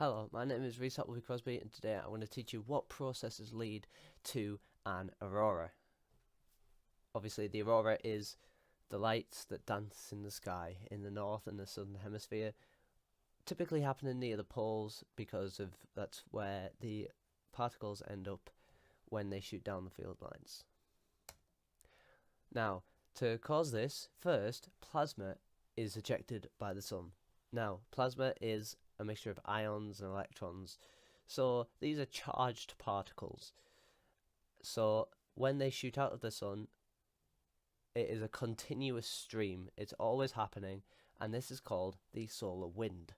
Hello, my name is Appleby-Crosby, and today I'm going to teach you what processes lead to an aurora. Obviously, the aurora is the lights that dance in the sky in the north and the southern hemisphere, typically happening near the poles because that's where the particles end up when they shoot down the field lines. Now, to cause this, first, plasma is ejected by the sun. Now, plasma is a mixture of ions and electrons, so these are charged particles. So when they shoot out of the sun, it is a continuous stream. It's always happening, and this is called the solar wind.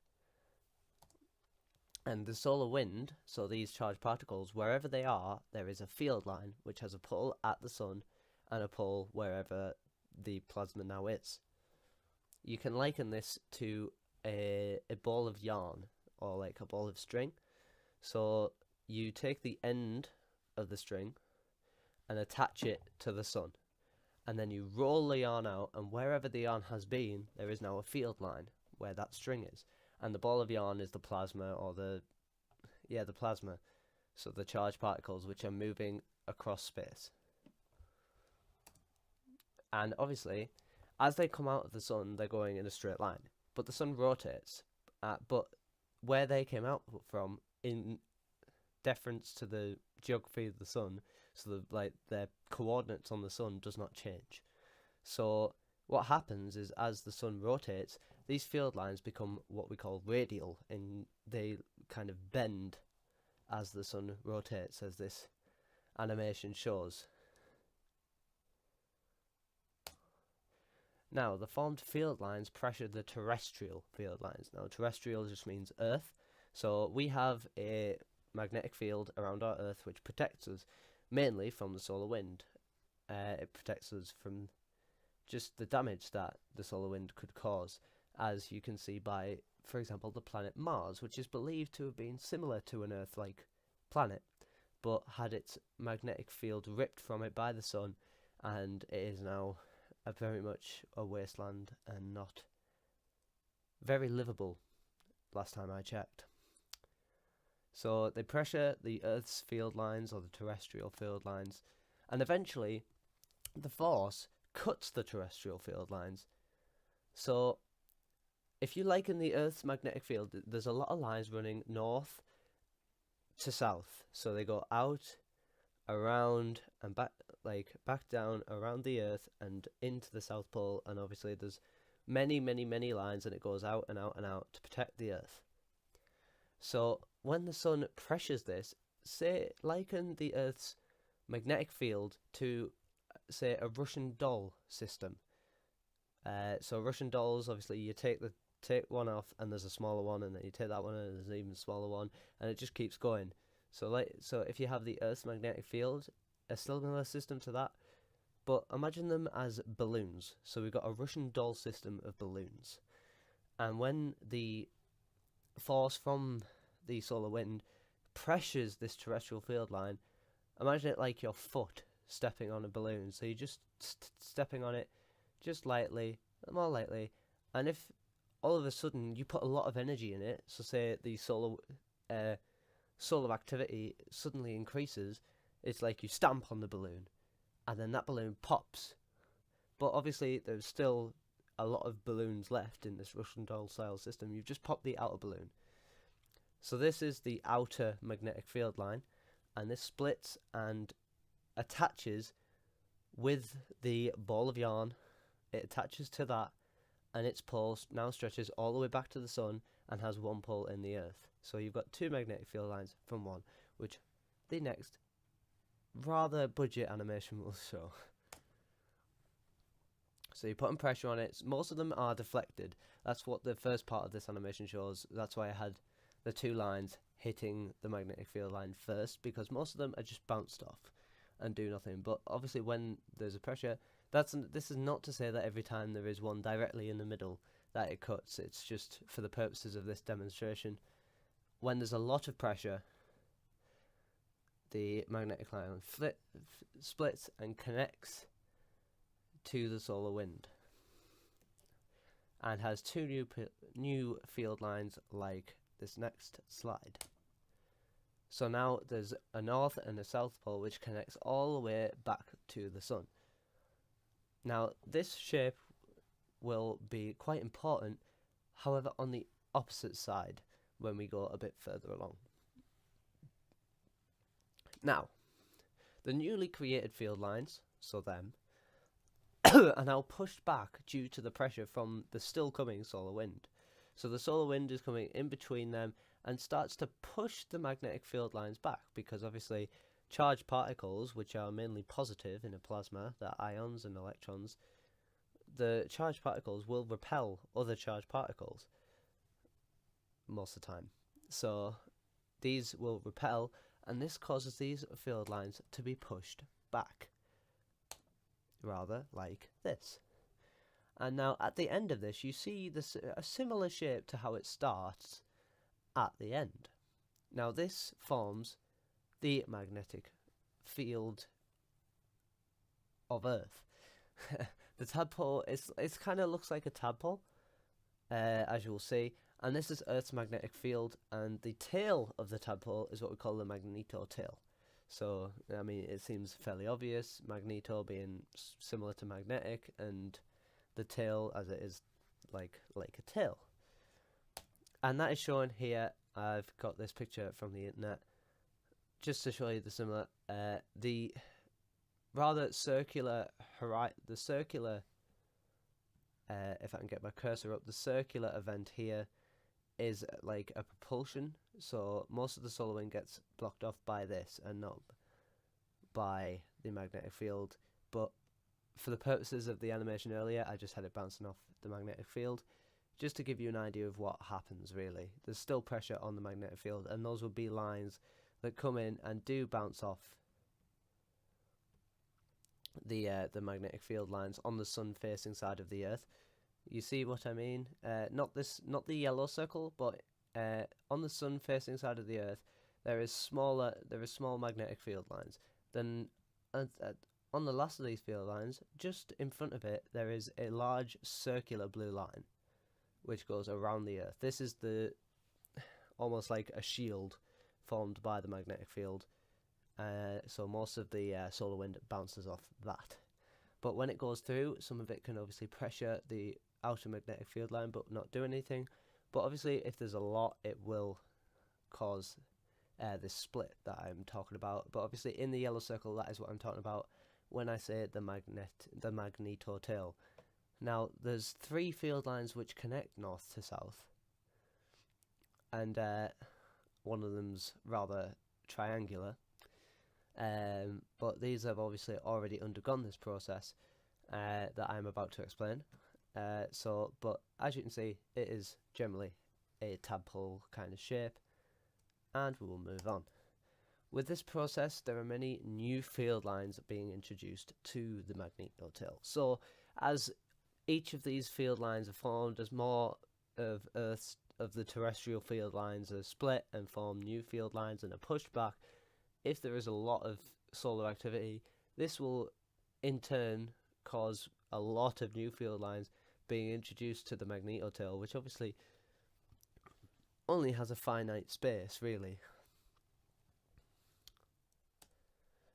And the solar wind, so these charged particles, wherever they are, there is a field line which has a pole at the sun and a pole wherever the plasma now is. You can liken this to a ball of yarn, or like a ball of string. So you take the end of the string and attach it to the sun, and then you roll the yarn out, and wherever the yarn has been, there is now a field line where that string is, and the ball of yarn is the plasma, or the plasma, so the charged particles which are moving across space. And obviously, as they come out of the sun, they're going in a straight line, but the sun rotates, but where they came out from, in deference to the geography of the sun, so their coordinates on the sun does not change. So what happens is, as the sun rotates, these field lines become what we call radial, and they kind of bend as the sun rotates, as this animation shows. Now, the formed field lines pressure the terrestrial field lines. Now, terrestrial just means Earth. So we have a magnetic field around our Earth which protects us mainly from the solar wind. It protects us from just the damage that the solar wind could cause, as you can see by, for example, the planet Mars, which is believed to have been similar to an Earth-like planet, but had its magnetic field ripped from it by the sun, and it is now very much a wasteland and not very livable, last time I checked. So they pressure the Earth's field lines, or the terrestrial field lines, and eventually the force cuts the terrestrial field lines. So if you liken the Earth's magnetic field, there's a lot of lines running north to south. So they go out, around, and back down around the Earth and into the South Pole, and obviously there's many lines, and it goes out and out and out to protect the Earth. So when the sun pressures this, say, liken the Earth's magnetic field to, say, a Russian doll system. So Russian dolls, obviously you take one off and there's a smaller one, and then you take that one and there's an even smaller one, and it just keeps going. So if you have the Earth's magnetic field, a similar system to that, but imagine them as balloons. So we've got a Russian doll system of balloons, and when the force from the solar wind pressures this terrestrial field line, imagine it like your foot stepping on a balloon. So you're just stepping on it just lightly, more lightly, and if all of a sudden you put a lot of energy in it, so say the solar activity suddenly increases, it's like you stamp on the balloon and then that balloon pops. But obviously there's still a lot of balloons left in this Russian doll style system. You've just popped the outer balloon. So this is the outer magnetic field line, and this splits and attaches with the ball of yarn. It attaches to that, and its pole now stretches all the way back to the sun and has one pole in the Earth. So you've got two magnetic field lines from one, which the next rather budget animation will show. So you're putting pressure on it. Most of them are deflected. That's what the first part of this animation shows. That's why I had the two lines hitting the magnetic field line first, because most of them are just bounced off and do nothing. But obviously when there's a pressure, this is not to say that every time there is one directly in the middle that it cuts. It's just for the purposes of this demonstration. When there's a lot of pressure, the magnetic line splits and connects to the solar wind, and has two new field lines like this next slide. So now there's a north and a south pole which connects all the way back to the sun. Now this shape will be quite important, however, on the opposite side when we go a bit further along. Now, the newly created field lines, so them, are now pushed back due to the pressure from the still coming solar wind. So the solar wind is coming in between them and starts to push the magnetic field lines back, because obviously charged particles, which are mainly positive in a plasma, the ions and electrons, the charged particles will repel other charged particles most of the time. So these will repel, and this causes these field lines to be pushed back, rather like this. And now at the end of this, you see this a similar shape to how it starts at the end. Now this forms the magnetic field of Earth. The tadpole it's kind of looks like a tadpole, as you will see, and this is Earth's magnetic field, and the tail of the tadpole is what we call the magneto tail. So I mean, it seems fairly obvious, magneto being similar to magnetic, and the tail as it is like a tail. And that is shown here. I've got this picture from the internet just to show you the similar, the rather circular if I can get my cursor up, the circular event here is like a propulsion. So most of the solar wind gets blocked off by this and not by the magnetic field. But for the purposes of the animation earlier, I just had it bouncing off the magnetic field, just to give you an idea of what happens really. There's still pressure on the magnetic field, and those would be lines that come in and do bounce off the magnetic field lines on the sun facing side of the Earth. You see what I mean? Not the yellow circle, but on the sun facing side of the Earth, there is small magnetic field lines. Then on the last of these field lines, just in front of it, there is a large circular blue line which goes around the Earth. This is almost like a shield formed by the magnetic field. So most of the solar wind bounces off that. But when it goes through, some of it can obviously pressure the outer magnetic field line but not do anything. But obviously if there's a lot, it will cause this split that I'm talking about. But obviously in the yellow circle, that is what I'm talking about when I say the magneto tail. Now there's 3 field lines which connect north to south, and one of them's rather triangular. But these have obviously already undergone this process that I'm about to explain. But as you can see, it is generally a tadpole kind of shape, and we will move on. With this process, there are many new field lines being introduced to the magneto tail. So as each of these field lines are formed, as more of the terrestrial field lines are split and form new field lines and are pushed back, if there is a lot of solar activity, this will in turn cause a lot of new field lines being introduced to the magneto tail, which obviously only has a finite space really.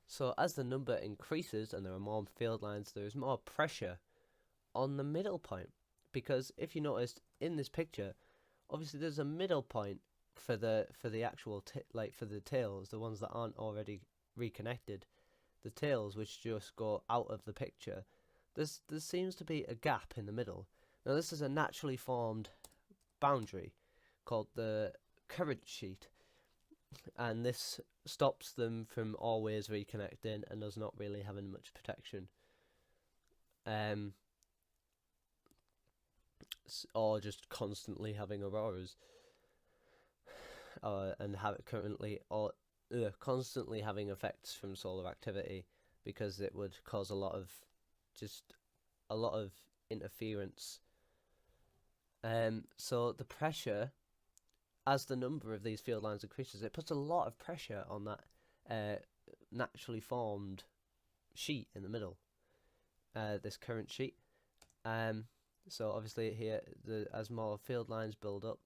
So as the number increases and there are more field lines, there is more pressure on the middle point, because if you noticed in this picture, obviously there's a middle point for the actual for the tails, the ones that aren't already reconnected, the tails which just go out of the picture. There seems to be a gap in the middle. Now this is a naturally formed boundary called the current sheet, and this stops them from always reconnecting and does not really having much protection, or just constantly having auroras, and constantly having effects from solar activity, because it would cause a lot of interference. So the pressure, as the number of these field lines increases, it puts a lot of pressure on that naturally formed sheet in the middle, this current sheet. So obviously here, as more field lines build up,